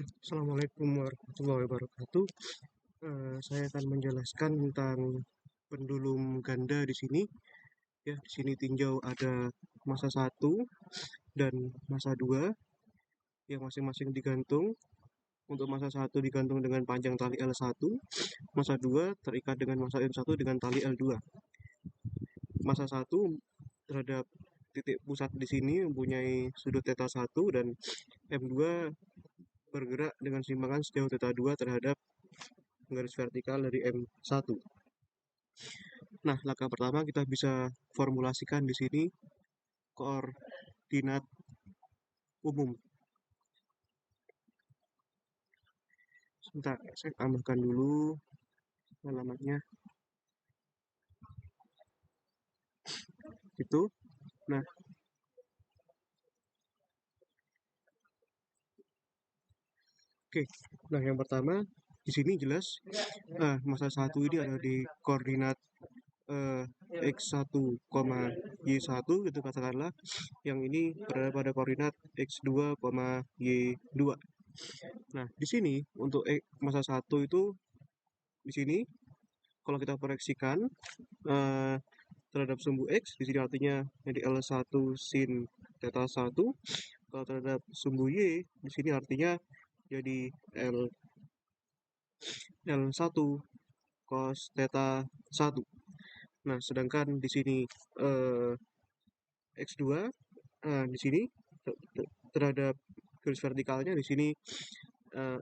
Assalamualaikum warahmatullahi wabarakatuh. Saya akan menjelaskan tentang pendulum ganda di sini. Ya, di sini tinjau ada massa 1 dan massa 2 yang masing-masing digantung. Untuk massa 1 digantung dengan panjang tali L1, massa 2 terikat dengan massa M1 dengan tali L2. Massa 1 terhadap titik pusat di sini mempunyai sudut θ 1 dan M2 bergerak dengan simpangan sejauh θ 2 terhadap garis vertikal dari M1. Nah, langkah pertama kita bisa formulasikan di sini koordinat umum. Sebentar, saya tambahkan dulu alamatnya. Itu. Nah, oke. Nah, yang pertama di sini jelas massa 1 ini ada di koordinat X1, Y1 gitu katakanlah. Yang ini berada pada koordinat X2, Y2. Nah, di sini untuk massa 1 itu di sini kalau kita proyeksikan terhadap sumbu X, di sini artinya jadi L1 sin θ 1. Kalau terhadap sumbu Y, di sini artinya jadi L1 cos θ 1. Nah, sedangkan di sini X2 di sini terhadap garis vertikalnya di sini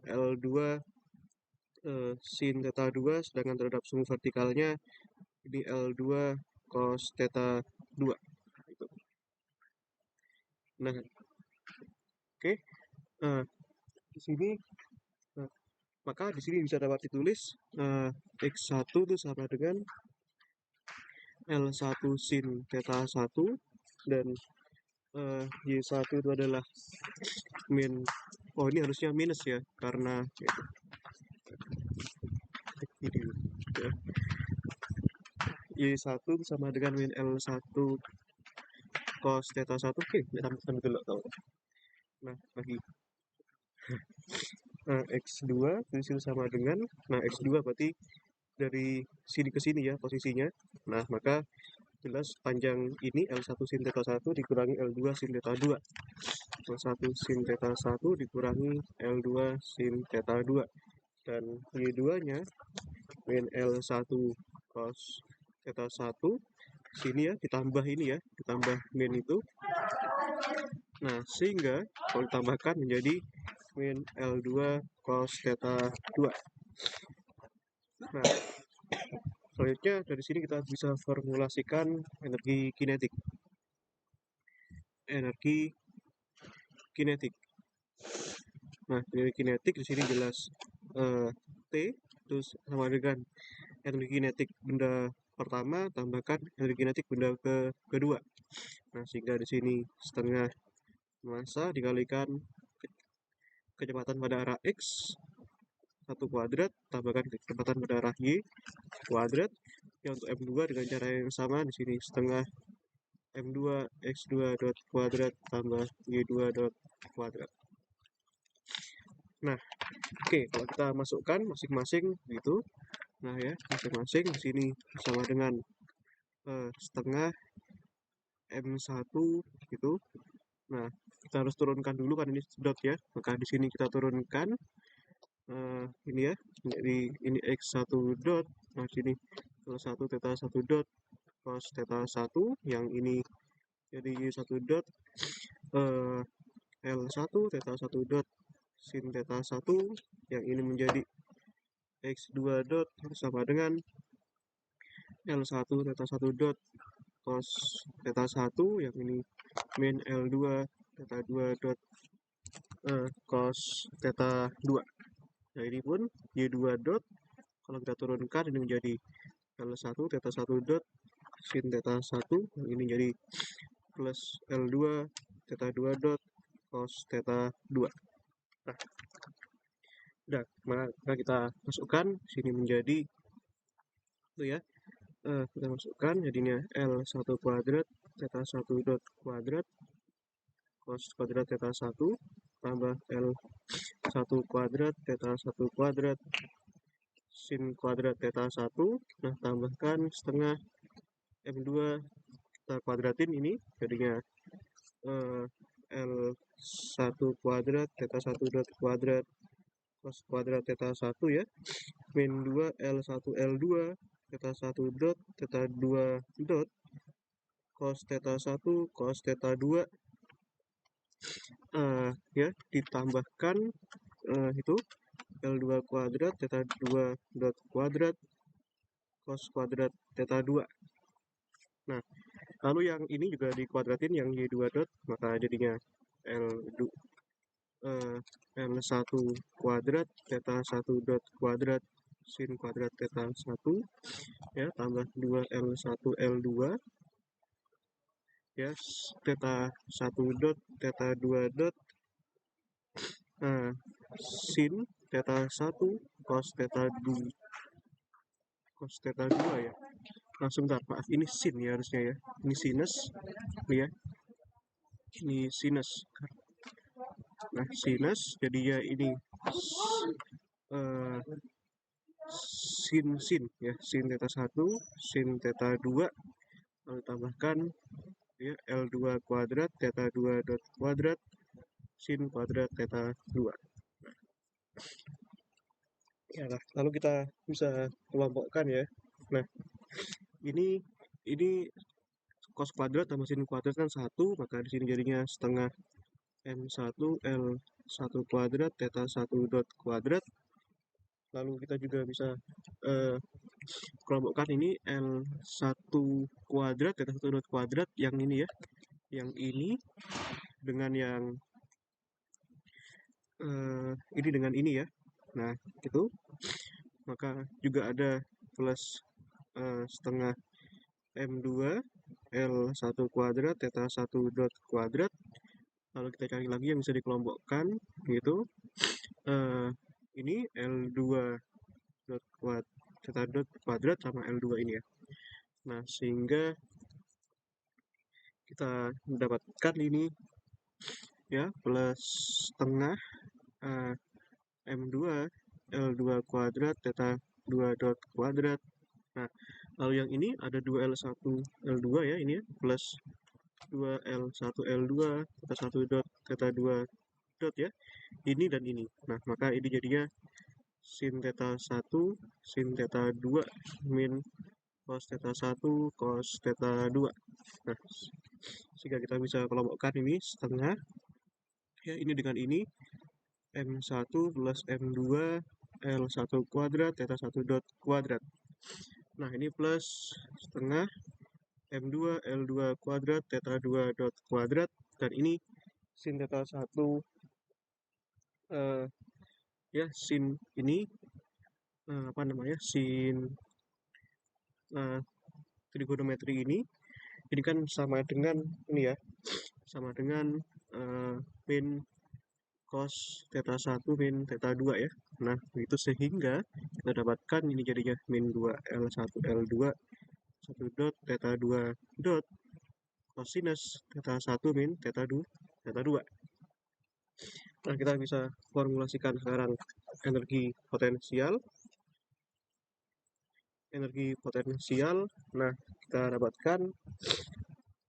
L2 sin θ 2, sedangkan terhadap sumbu vertikalnya ini L2 cos θ 2. Nah, oke. Di sini maka di sini bisa dapat ditulis X1 itu sama dengan L1 sin θ 1 dan Y1 itu adalah ini harusnya minus ya, karena ini ya. Y1 sama dengan min L1 cos θ 1. Oke, sampai dulu tahu. Nah, lagi X2 itu sama dengan, X2 berarti dari sini ke sini ya posisinya. Nah, maka jelas panjang ini L1 sin θ 1 dikurangi L2 sin θ 2. L1 sin θ 1 dikurangi L2 sin θ 2. Dan Y2-nya min L1 cos θ 1 sini ya, ditambah ini ya, ditambah min itu. Nah, sehingga kalau ditambahkan menjadi min L2 cos θ 2. Nah, selanjutnya dari sini kita bisa formulasikan energi kinetik. Nah, energi kinetik di sini jelas T terus sama dengan energi kinetik benda pertama tambahkan energi kinetik benda kedua. Nah, sehingga di sini setengah massa dikalikan kecepatan pada arah X 1 kuadrat tambahkan kecepatan pada arah Y kuadrat. Ya, untuk M2 dengan cara yang sama di sini setengah M2 X2 dot kuadrat tambah Y2 dot kuadrat. Nah, oke, kalau kita masukkan masing-masing gitu. Nah ya, masing-masing di sini sama dengan setengah M1 gitu. Nah, kita harus turunkan dulu kan ini dot ya. Maka di sini kita turunkan ini ya. Ini X1 dot. Nah, sini L1 θ 1 dot cos θ 1 yang ini jadi Y1 dot L1 θ 1 dot sin θ 1 yang ini menjadi X2 dot sama dengan L1 θ 1 dot cos θ 1 yang ini min L2 θ 2 dot cos θ 2. Nah, ini pun Y2 dot kalau kita turunkan ini menjadi L1 θ 1 dot sin θ 1 yang ini jadi plus L2 θ 2 dot cos θ 2. Nah, maka kita masukkan sini menjadi itu ya. Kita masukkan jadinya L1 kuadrat θ 1 dot kuadrat cos kuadrat θ 1 tambah L1 kuadrat theta 1 kuadrat sin kuadrat theta 1. Nah, tambahkan setengah M2, kita kuadratin ini jadinya L1 kuadrat theta 1 dot kuadrat cos kuadrat theta 1 ya, min 2 L1 L2 theta 1 dot theta 2 dot cos theta 1 cos theta 2 ya, ditambahkan itu L2 kuadrat theta 2 dot kuadrat cos kuadrat theta 2. Nah, lalu yang ini juga dikuadratin yang Y2 dot, maka jadinya L2 L1 kuadrat theta 1 dot kuadrat sin kuadrat theta 1 ya, tambah 2 L1 L2 ya, theta 1 dot theta 2 dot sin theta 1 cos theta 2 ya. Nah, sebentar, maaf, ini sin ya harusnya ya, ini sinus ya, ini sinus. Nah, sinus jadi ya ini sin ya, sin theta 1 sin theta 2, lalu tambahkan ya L2 kuadrat theta 2 dot kuadrat sin kuadrat theta 2. Ya, nah, lalu kita bisa kelompokkan ya. Nah, ini cos kuadrat tambah sin kuadrat kan 1, maka di sini jadinya setengah M1 L1 kuadrat theta 1 dot kuadrat. Lalu kita juga bisa kelompokkan ini L1 kuadrat theta 1 dot kuadrat yang ini ya, yang ini dengan yang ini dengan ini ya. Nah, itu maka juga ada plus setengah M2 L1 kuadrat theta 1 dot kuadrat. Lalu kita cari lagi yang bisa dikelompokkan gitu. Ini L2 dot kuadrat theta dot kuadrat sama L2 ini ya. Nah, sehingga kita mendapatkan ini ya, plus setengah M2 L2 kuadrat theta 2 dot kuadrat. Nah, lalu yang ini ada 2L1 L2 ya, ini ya, plus 2L1 L2 theta 1 dot theta 2 dot ya, ini dan ini. Nah, maka ini jadinya sin theta 1 sin theta 2 min cos theta 1 cos theta 2. Nah, sehingga kita bisa kelompokkan ini setengah ya, ini dengan ini M1 plus M2 L1 kuadrat theta 1 dot kuadrat. Nah, ini plus setengah M2 L2 kuadrat theta 2 dot kuadrat, dan ini sin theta 1 ya, sin ini apa namanya, sin trigonometri ini kan sama dengan ini ya, sama dengan min cos theta 1 min theta 2 ya. Nah, begitu sehingga kita dapatkan ini jadinya min 2 L1 L2 1 dot theta 2 dot cosinus theta 1 min theta 2 theta 2. Nah, kita bisa formulasikan sekarang energi potensial. Nah, kita dapatkan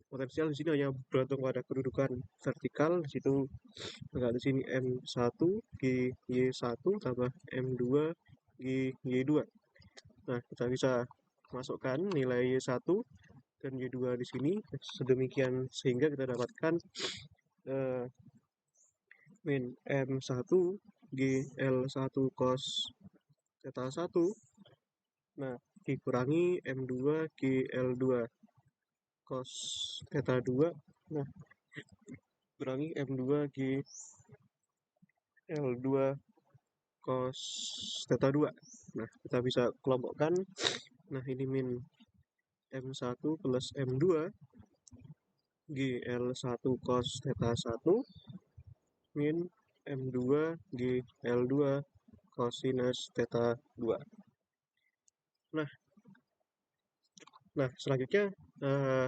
potensial di sini hanya bergantung pada kedudukan vertikal. Di situ enggak, di sini M1 GY1 tambah M2 GY2. Nah, kita bisa masukkan nilai Y1 dan Y2 di sini sedemikian sehingga kita dapatkan min M1 GL1 cos theta 1, nah, dikurangi M2 GL2 cos theta 2, nah, kurangi M2 GL2 cos theta 2. Nah, kita bisa kelompokkan. Nah, ini min M1 plus M2 GL1 cos theta 1 min M2 GL2 cosinus theta 2. Nah, selanjutnya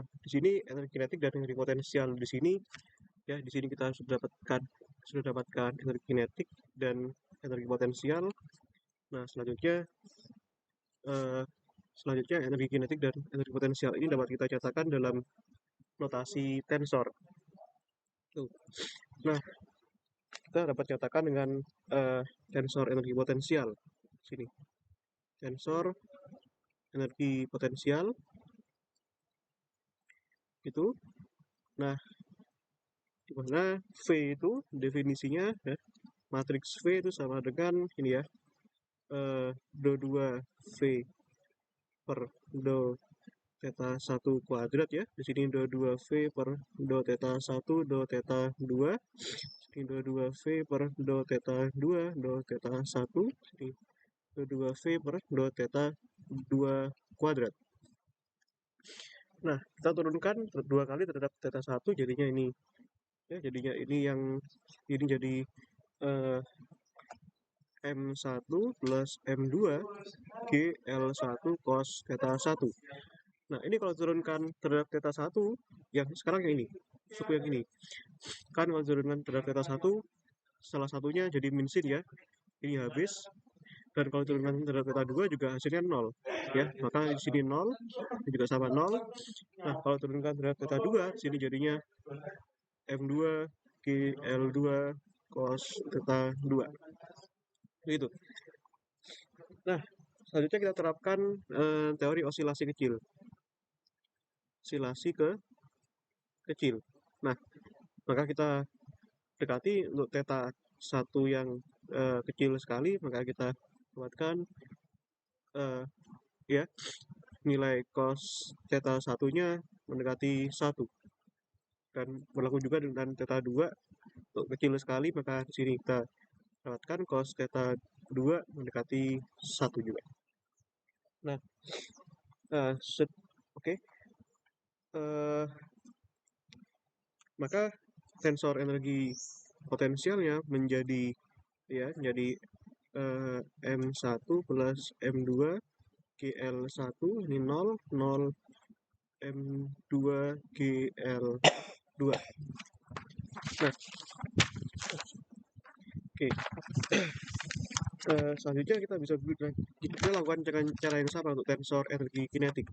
di sini energi kinetik dan energi potensial di sini ya, di sini kita sudah dapatkan sudah dapatkan energi kinetik dan energi potensial. Nah, eh, selanjutnya energi kinetik dan energi potensial ini dapat kita catatkan dalam notasi tensor. Tuh. Nah, kita dapat catatkan dengan tensor energi potensial. Sini. Tensor energi potensial itu. Nah, di mana V itu definisinya ya, matriks V itu sama dengan ini ya, do 2 V per do theta 1 kuadrat ya. Di sini do 2 V per do theta 1 do theta 2. Sini do 2 V per do theta 2 do theta 1. Sini do 2 V per do theta 2 kuadrat. Nah, kita turunkan dua kali terhadap theta 1 jadinya ini. Ya, jadinya ini jadi M1 plus M2 GL1 cos theta 1. Nah, ini kalau turunkan terhadap theta 1, yang sekarang yang ini, suku yang ini. Kan kalau turunkan terhadap theta 1, salah satunya jadi min sin ya, ini habis. Dan kalau turunkan terhadap theta 2 juga hasilnya 0. Ya, maka di sini 0, ini juga sama 0. Nah, kalau turunkan terhadap theta 2, sini jadinya M2 GL2 cos theta 2. Begitu. Nah, selanjutnya kita terapkan teori osilasi kecil. Osilasi kecil. Nah, maka kita dekati untuk theta 1 yang kecil sekali, maka kita buatkan ya nilai cos theta 1-nya mendekati 1. Dan berlaku juga dengan theta 2 untuk kecil sekali, maka di sini kita dapatkan cos theta 2 mendekati 1 juga. Nah, oke. Maka tensor energi potensialnya menjadi M1 plus M2 GL1 ini 0 0 M2 GL2. Nah, oke. Selanjutnya kita bisa lakukan cara yang sama untuk tensor energi kinetik.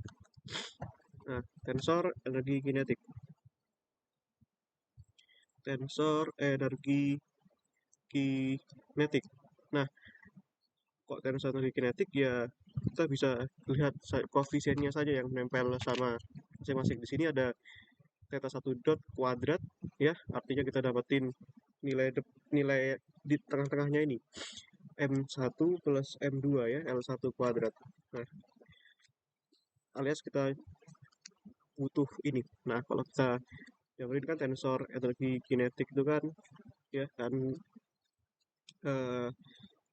Nah, tensor energi kinetik. Tensor energi kinetik. Nah, kok tensor energi kinetik ya kita bisa lihat koefisiennya saja yang menempel sama masing-masing. Di sini ada theta 1 dot kuadrat ya, artinya kita dapetin nilai di tengah-tengahnya ini M1 plus M2 ya, L1 kuadrat. Nah, alias kita butuh ini. Nah, kalau kita yang ini kan tensor energi kinetik itu kan ya kan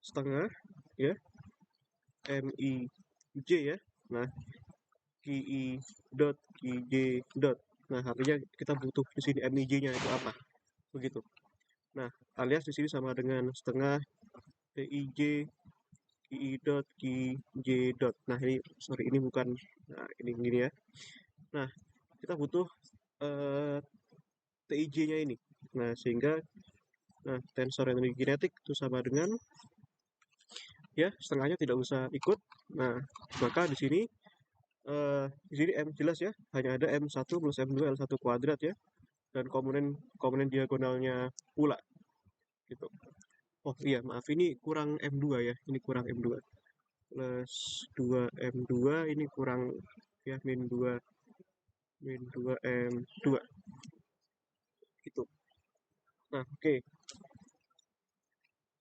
setengah ya MIJ ya. Nah, KI dot KJ dot. Nah, artinya kita butuh di sini MIJ-nya itu apa? Begitu. Nah, alias di sini sama dengan setengah PIJ KI dot KJ dot. Nah, ini bukan. Nah, ini gini ya. Nah, kita butuh TIJ-nya ini. Nah, sehingga tensor energi kinetik itu sama dengan ya setengahnya tidak usah ikut. Nah, maka di sini M jelas ya, hanya ada M1 plus M2 L1 kuadrat ya, dan komponen diagonalnya pula gitu. Oh iya, maaf, ini kurang M2 ya, ini kurang M2 plus 2 M2, ini kurang ya min 2 M2 gitu. Nah, oke.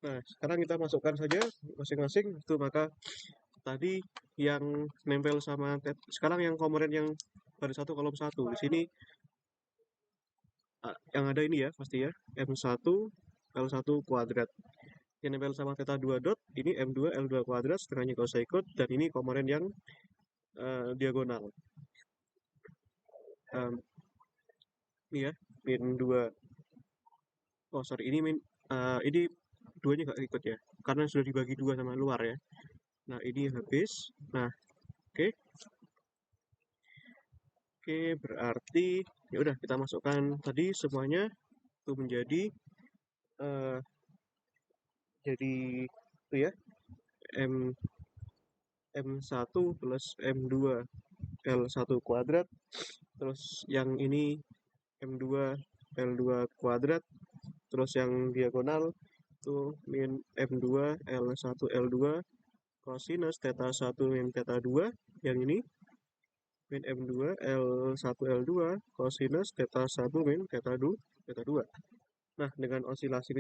Nah, sekarang kita masukkan saja masing-masing itu, maka tadi yang nempel sama sekarang yang komponen yang baris 1 kolom 1 di sini yang ada ini ya pasti ya M1 L1 kuadrat yang nempel sama theta 2 dot ini M2 L2 kuadrat setengahnya gak usah ikut, dan ini komponen yang diagonal ini ya min 2. Oh sorry, ini ini duanya gak ikut ya karena sudah dibagi 2 sama luar ya. Nah, ini habis. Nah, oke. Oke, berarti ya udah kita masukkan tadi semuanya itu menjadi eh, jadi itu ya, M M1 plus M2 L1 kuadrat, terus yang ini M2 L2 kuadrat, terus yang diagonal itu min M2 L1 L2 cosinus theta 1 min theta 2, yang ini min M2 L1 L2 cosinus theta 1 min theta 2 theta 2. Nah, dengan osilasi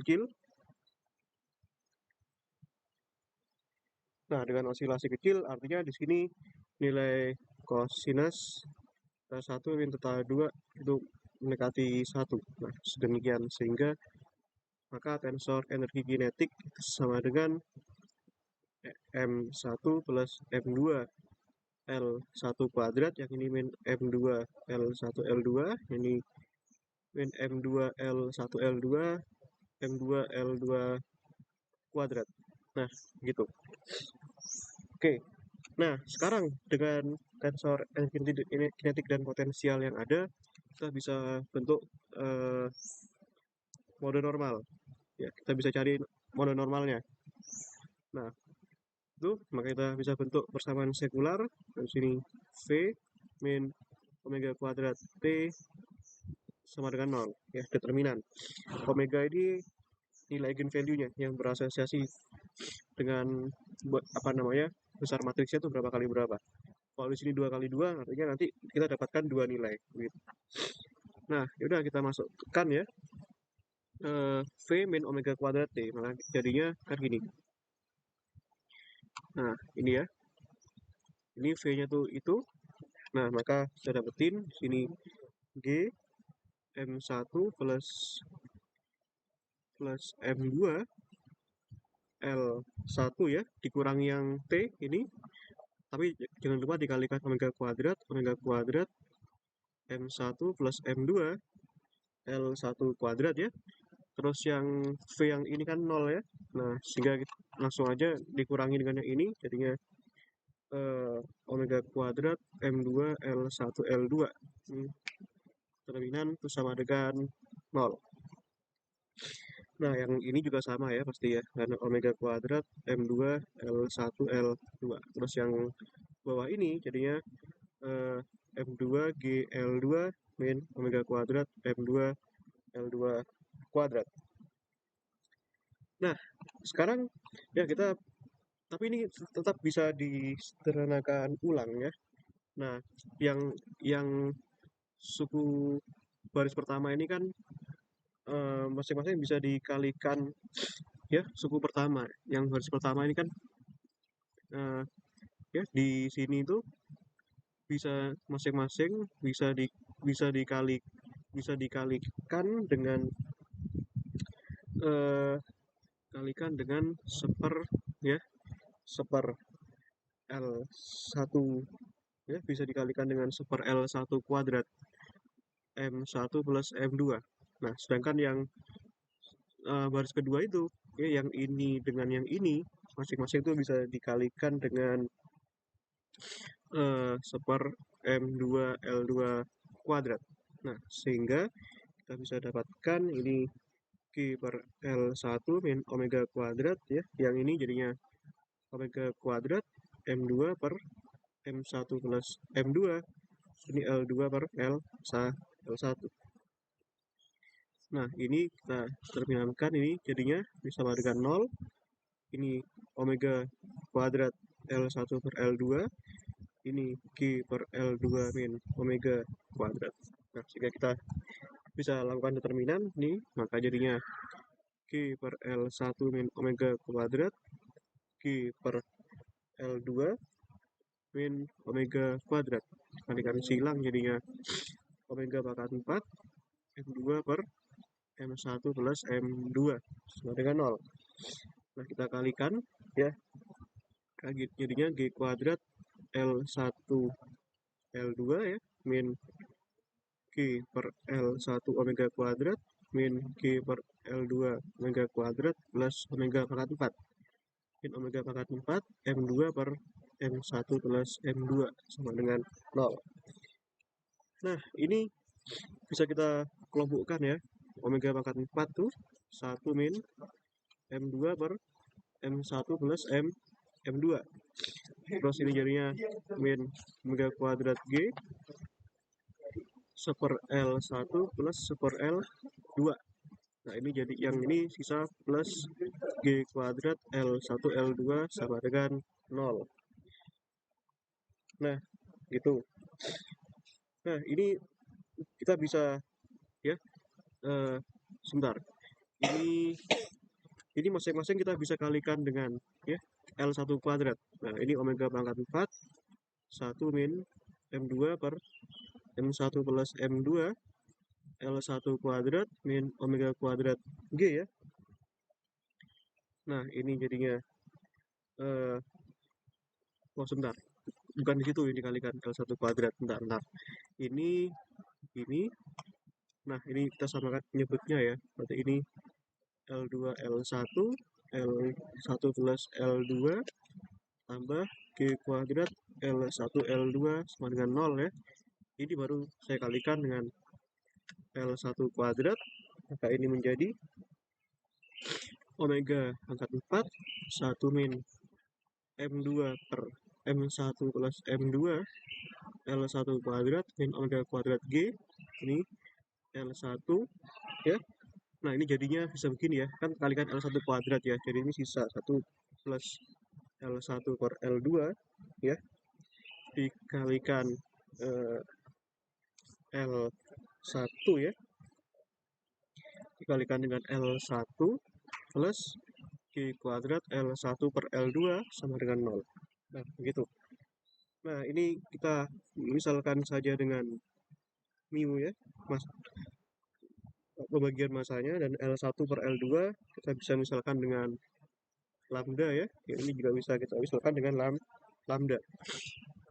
kecil, artinya di sini nilai cosinus theta 1 min theta 2 itu mendekati 1. Nah, sedemikian sehingga maka tensor energi kinetik sama dengan M1 plus M2 L1 kuadrat, yang ini min M2 L1 L2, ini min M2 L1 L2 M2 L2 kuadrat. Nah, gitu. Oke. Nah, sekarang dengan tensor energi kinetik dan potensial yang ada, kita bisa bentuk mode normal. Ya, kita bisa cari mode normalnya. Nah, itu maka kita bisa bentuk persamaan sekular. Di sini V min omega kuadrat T sama dengan 0, ya, determinan. Omega ini nilai eigenvalue-nya yang berasosiasi dengan apa namanya, besar matriksnya itu berapa kali berapa. Kalau di sini 2 kali 2, artinya nanti kita dapatkan 2 nilai gitu. Nah, yaudah kita masukkan ya, V min omega kuadrat T, maka jadinya kan gini. Nah, ini ya, ini V-nya tuh itu. Nah, maka saya dapetin sini G M1 plus M2 L1 ya, dikurangi yang T ini, tapi jangan lupa dikalikan omega kuadrat M1 plus M2 L1 kuadrat ya. Terus yang V yang ini kan 0 ya. Nah, sehingga langsung aja dikurangi dengan yang ini, jadinya omega kuadrat M2 L1 L2. Determinan itu sama dengan 0. Nah, yang ini juga sama ya pasti ya, karena omega kuadrat M2 L1 L2. Terus yang bawah ini jadinya M2 GL2 min omega kuadrat M2 L2 kuadrat. Nah, sekarang ya kita, tapi ini tetap bisa disederhanakan ulang ya. Nah, yang suku baris pertama ini kan masing-masing bisa dikalikan ya, suku pertama. Yang baris pertama ini kan ya di sini itu bisa masing-masing bisa dikalikan dengan seper ya, seper L1 ya, bisa dikalikan dengan seper L1 kuadrat M1 plus M2. Nah, sedangkan yang baris kedua itu ya, yang ini dengan yang ini masing-masing itu bisa dikalikan dengan seper M2 L2 kuadrat. Nah, sehingga kita bisa dapatkan ini Q per L1 min omega kuadrat ya, yang ini jadinya omega kuadrat M2 per M1 plus M2, ini L2 per L1. Nah, ini kita terminalkan, ini jadinya sama dengan 0. Ini omega kuadrat L1 per L2, ini Q per L2 min omega kuadrat. Nah, jika kita bisa lakukan determinan nih, maka jadinya Q per L1 min omega kuadrat Q per L2 min omega kuadrat. Kalikan silang jadinya omega pangkat 4 M2 per M1 plus M2 sama dengan 0. Nah, kita kalikan ya, jadinya G kuadrat L1 L2 ya, min Q per L1 omega kuadrat min Q per L2 omega kuadrat plus omega pangkat 4 min omega pangkat 4 M2 per M1 plus M2 sama dengan 0. Nah, ini bisa kita kelompokkan ya, omega pangkat 4 tuh 1 min M2 per M1 plus M2. Terus ini jadinya min omega kuadrat G super L1 plus super L2. Nah, ini jadi yang ini sisa plus G kuadrat L1 L2 sama dengan 0. Nah, gitu. Nah, ini kita bisa ya sebentar. Ini masing-masing kita bisa kalikan dengan ya L1 kuadrat. Nah, ini omega pangkat 4 1 min M2 per M1 plus M2 L1 kuadrat min omega kuadrat G ya. Nah, ini jadinya oh sebentar. Bukan di situ yang dikalikan L1 kuadrat. Bentar. Ini nah ini kita samakan penyebutnya ya. Berarti ini L2 L1 L1 plus L2 tambah G kuadrat L1 L2 sama dengan 0 ya. Ini baru saya kalikan dengan L1 kuadrat, maka ini menjadi omega pangkat 4 1 min M2 per M1 plus M2 L1 kuadrat min omega kuadrat G ini L1 ya. Nah, ini jadinya bisa begini ya, kan kalikan L1 kuadrat ya, jadi ini sisa 1 plus L1 per L2 ya, dikalikan L1 ya, dikalikan dengan L1 plus G kuadrat L1 per L2 sama dengan 0. Nah, begitu. Nah, ini kita misalkan saja dengan mu ya, pembagian masanya, dan L1 per L2 kita bisa misalkan dengan lambda ya. Ini juga bisa kita misalkan dengan lambda.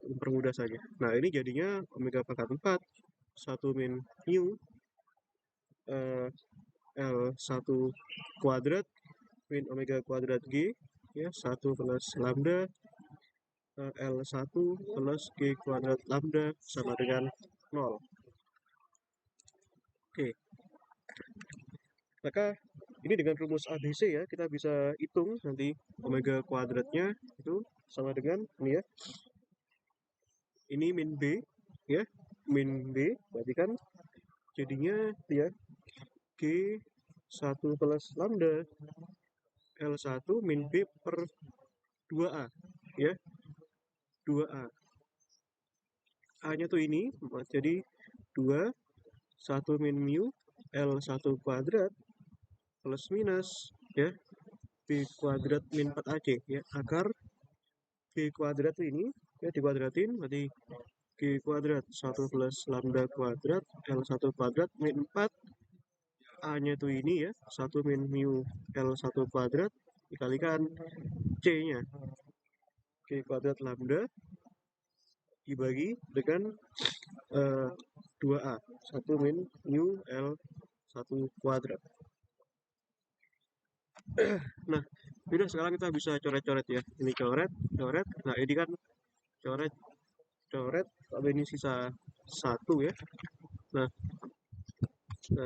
Mempermudah saja. Nah, ini jadinya omega pangkat 4 1 min mu L1 kuadrat min omega kuadrat G ya 1 plus lambda L1 plus G kuadrat lambda sama dengan 0. Oke. Maka ini dengan rumus ABC ya, kita bisa hitung nanti omega kuadratnya itu sama dengan ini ya. Ini min B ya, min B berarti kan jadinya ya G 1 plus lambda L1 min B per 2A ya, 2A. A-nya tuh ini, jadi 2 1 min mu L1 kuadrat plus minus ya B kuadrat min 4AC ya, akar B kuadrat ini ya dikuadratin, berarti G kuadrat 1 plus lambda kuadrat L1 kuadrat min 4 A-nya tuh ini ya 1 min mu L1 kuadrat dikalikan C-nya G kuadrat lambda dibagi dengan 2A 1 min mu L1 kuadrat. Nah, udah sekarang kita bisa coret-coret ya. Ini coret. Nah, ini kan coret, tapi ini sisa 1 ya. Nah,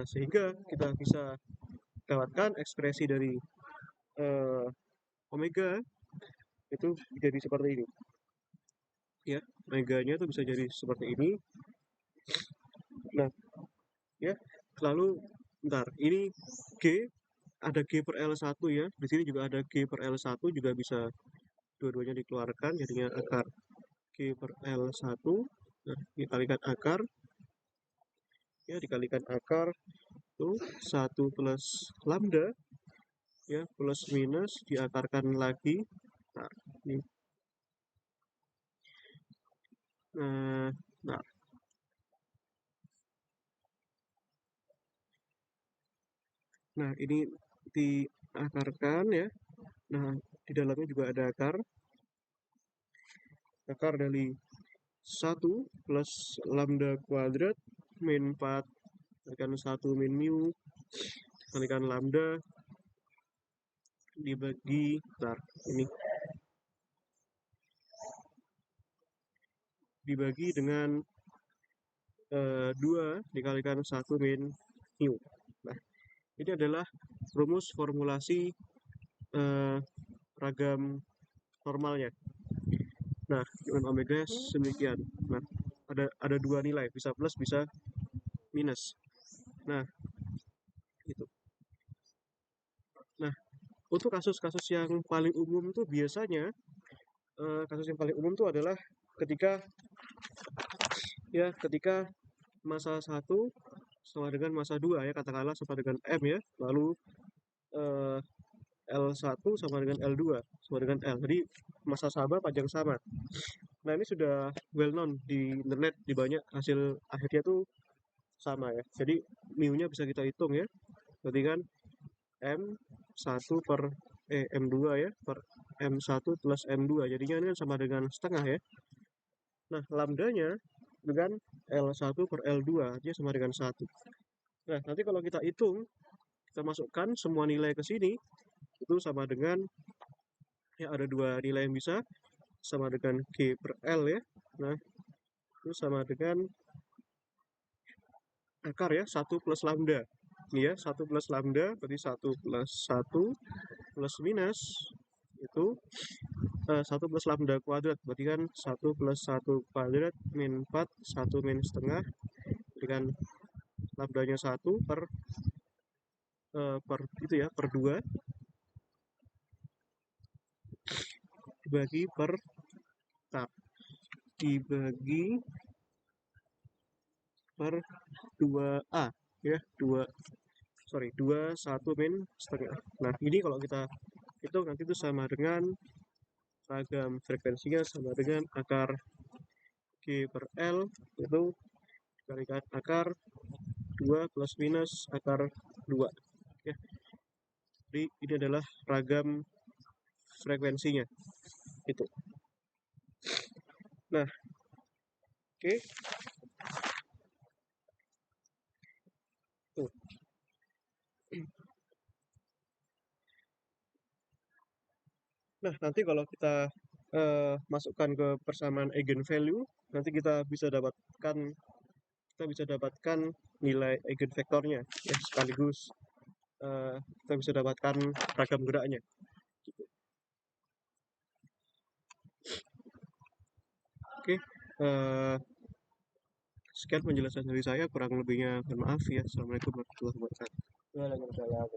sehingga kita bisa dapatkan ekspresi dari omega itu jadi seperti ini. Ya, omeganya itu bisa jadi seperti ini. Nah, ya, lalu bentar, ini G ada G per L1 ya. Di sini juga ada G per L1 juga bisa dua-duanya dikeluarkan jadinya akar G per L1 nah, dikalikan akar ya, dikalikan akar itu 1 plus lambda ya plus minus diakarkan lagi. Nah, ini. Nah, nah ini diakarkan ya. Nah, di dalamnya juga ada akar dari 1 plus lambda kuadrat min 4 kalikan 1 min mu kalikan lambda dibagi ini dibagi dengan 2 dikalikan 1 min mu. Nah, Ini adalah rumus formulasi ragam normalnya. Nah, dengan omega semikian. Nah, ada dua nilai, bisa plus, bisa minus. Nah, itu. Nah, untuk kasus-kasus yang paling umum tuh biasanya kasus yang paling umum tuh adalah ketika ketika massa 1 sama dengan massa 2 ya, katakanlah sama dengan M ya, lalu eh, L1 sama dengan L2 sama dengan L. Jadi massa sama, panjang sama. Nah, ini sudah well known di internet, di banyak hasil akhirnya tuh sama ya. Jadi mu-nya bisa kita hitung ya. Berarti kan M1 per M2 ya, per M1 plus M2. Jadinya ini kan sama dengan setengah ya. Nah, lambdanya dengan L1 per L2, dia sama dengan 1. Nah, nanti kalau kita hitung, kita masukkan semua nilai ke sini, itu sama dengan, ya ada dua nilai yang bisa, sama dengan G per L ya. Nah, itu sama dengan akar ya, 1 plus lambda. Ini ya, 1 plus lambda, berarti 1 plus 1 plus minus, itu 1 plus lambda kuadrat, berarti kan 1 plus 1 kuadrat min 4, 1 min setengah, dengan lambdanya 1 per itu ya, per 2 dibagi per dibagi per 2A ya, 1 min setengah. Nah, ini kalau kita hitung nanti itu sama dengan ragam frekuensinya sama dengan akar G per L itu dikalikan akar 2 plus minus akar 2 ya. Jadi ini adalah ragam frekuensinya itu. Nah, oke. Tuh. Nah, nanti kalau kita masukkan ke persamaan eigenvalue, nanti kita bisa dapatkan nilai eigenvektornya ya, sekaligus kita bisa dapatkan ragam geraknya. Gitu. Oke, sekian penjelasan dari saya, kurang lebihnya mohon maaf ya. Assalamualaikum warahmatullahi wabarakatuh. Waalaikumsalam.